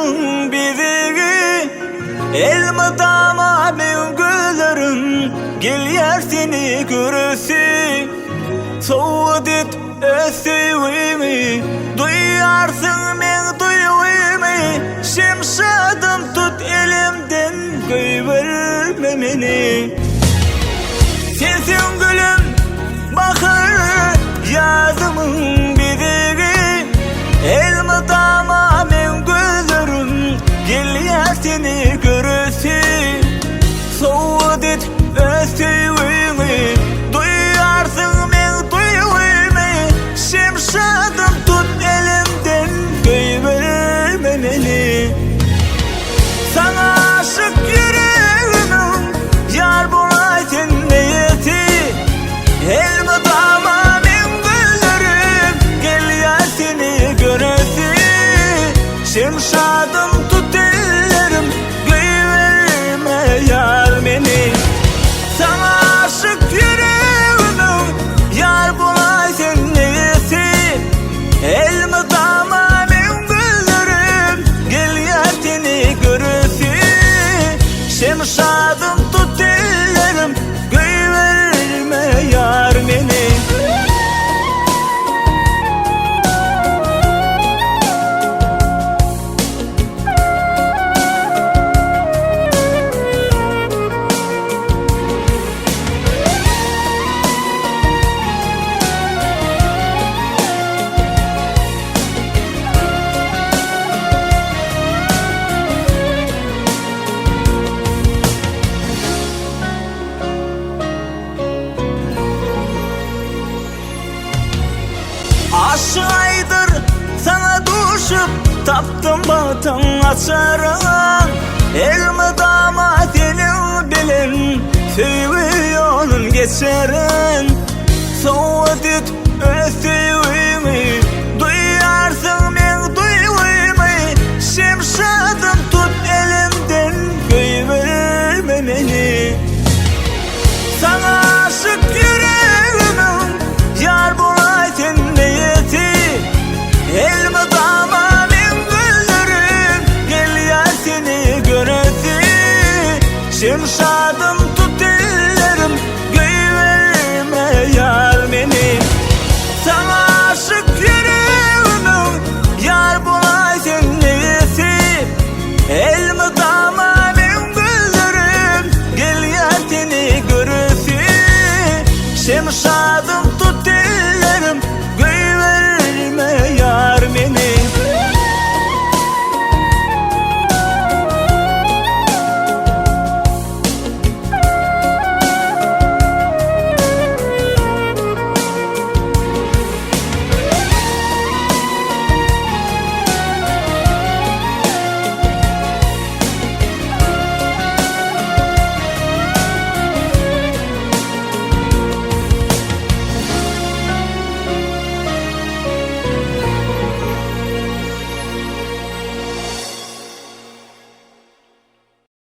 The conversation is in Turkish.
yazımın bizi. Elma dama ben güllerim, gel yer seni görüsü. Soğut et sevimi, duyarsın men duyuimi. Şemşadım tut elimden, göy verme beni. Sensin gülüm, bakır yazımın bizi. Elma dama men güllerim, gel yer seni görüsü. Soğut et sevimi, duyarsın men duyuimi. Şemşadım tut elimden, göy verme beni. Sana aşık yüreğimin, yar bulay sen niyeti. Elma dama men güllerim, gel yer seni görüsü. Şemşadım tut ellerim, göy verme yar beni. Sana aşık yüreğimin, yar bulay sen niyeti. Elma dama men güllerim, gel yer seni görüsü. Şemşadım tut ellerim, göy verme yar beni. Aşık aydır sana düşüp, taptım batın açarın. Elma dama senin bilin, seviyorsun geçerin. Soğut et sevimi, duyarsın men duyuimi. Şemşadım tut elimden, göy verme beni. Sana aşık yüreğimin, yar bulay sen niyeti. Elma dama men güllerim, gel yer seni görüsü. Şemşadım